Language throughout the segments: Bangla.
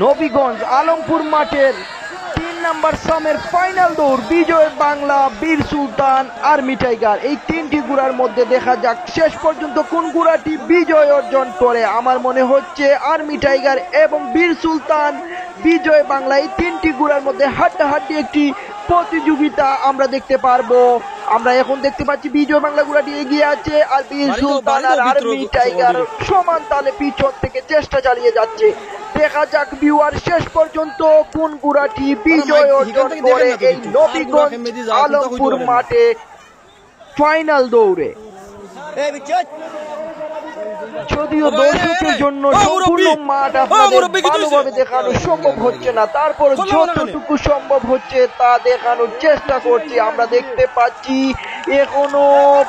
নবীগঞ্জ আলমপুর মাঠের 3 নম্বর সমের ফাইনাল দৌড় বিজয় বাংলা, বীর সুলতান, আর্মি টাইগার। এই তিনটি ঘোড়ার মধ্যে দেখা যাক শেষ পর্যন্ত কোন ঘোড়াটি বিজয় অর্জন করে। আমার মনে হচ্ছে আর্মি টাইগার এবং বীর সুলতান, বিজয় বাংলা, এই তিনটি ঘোড়ার মধ্যে হাড্ডাহাড্ডি একটি প্রতিযোগিতা আমরা দেখতে পারবো। আমরা এখন দেখতে পাচ্ছি বিজয় বাংলা ঘোড়াটি এগিয়ে আছে, আর বীর সুলতান আর আর্মি টাইগার সমান তালে পিছন থেকে চেষ্টা চালিয়ে যাচ্ছে। দেখা যাক ভিউয়ার শেষ পর্যন্ত কোন ঘোড়াটি বিজয় অর্জন করে এই নবীগঞ্জ আলমপুর মাঠে ফাইনাল দৌড়ে। যদিও দর্শকের জন্য সম্পূর্ণ মাঠ আপনাদের ভালোভাবে দেখানো সম্ভব হচ্ছে না, তারপর যতটুকু সম্ভব হচ্ছে তা দেখানোর চেষ্টা করছি। আমরা দেখতে পাচ্ছি এখনো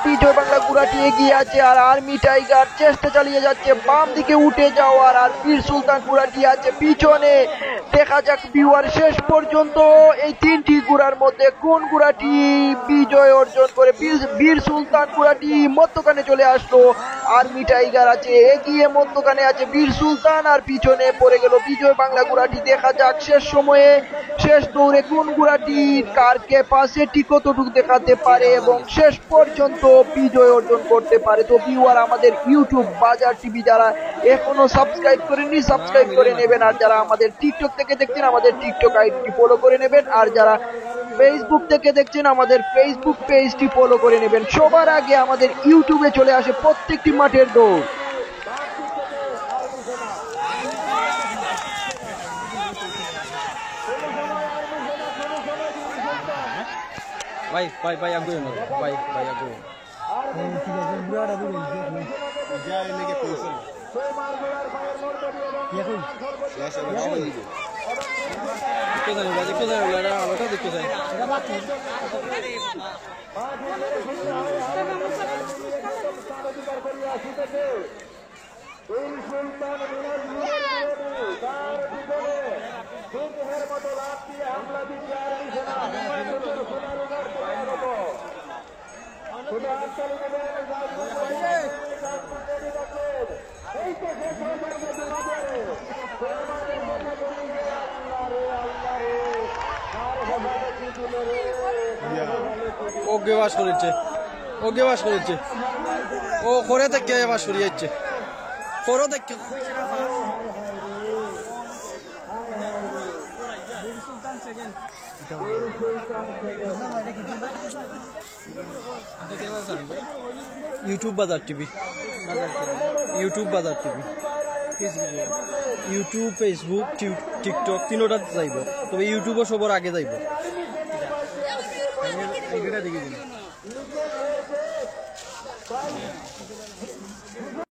বিজয় বাংলা ঘোড়াটি এগিয়ে আছে, আর আর্মি টাইগার চেষ্টা চালিয়ে যাচ্ছে বাম দিকে উঠে যাওয়ার, আর বীর সুলতান ঘোড়াটি আছে পিছনে। দেখা যাক ভিউয়ার শেষ পর্যন্ত এই তিনটি ঘোড়ার মধ্যে কোন ঘোড়াটি বিজয় অর্জন করে। বীর সুলতান ঘোড়াটি মধ্যখানে চলে আসলো, আর্মি টাইগার আছে এগিয়ে, মধ্যখানে আছে বীর সুলতান, আর পিছনে পড়ে গেল বিজয় বাংলা ঘোড়াটি। দেখা যাক শেষ সময়ে শেষ দৌড়ে কোন ঘোড়াটি কার ক্যাপাসিটি কতটুকু দেখাতে পারে এবং শেষ পর্যন্ত বিজয় অর্জন করতে পারে। তো ভিউয়ার আমাদের ইউটিউব বাজার টিভি যারা এখনো সাবস্ক্রাইব করেননি সাবস্ক্রাইব করে নেবেন, আর যারা আমাদের টিকটক থেকে দেখছেন আমাদের টিকটক আইডি ফলো করে নেবেন, আর যারা ফেসবুক থেকে দেখছেন আমাদের ফেসবুক পেজটি ফলো করে নেবেন। সবার আগে আমাদের ইউটিউবে চলে আসে প্রত্যেকটি মাঠের দৌড়। ভাই ভাই ভাই আগুন ভাই ভাই আগুন ওকে বাস করেছে, ওকে বাস করেছে, ও করে থেকে বাস করিয়েছে, করে থেকে ইউটিউব বাজার টিভি, ইউটিউব বাজার টিভি, ইউটিউব ফেসবুক টিকটক তিনোটা যাইব, তবে ইউটিউবও সবার আগে যাইব। দেখি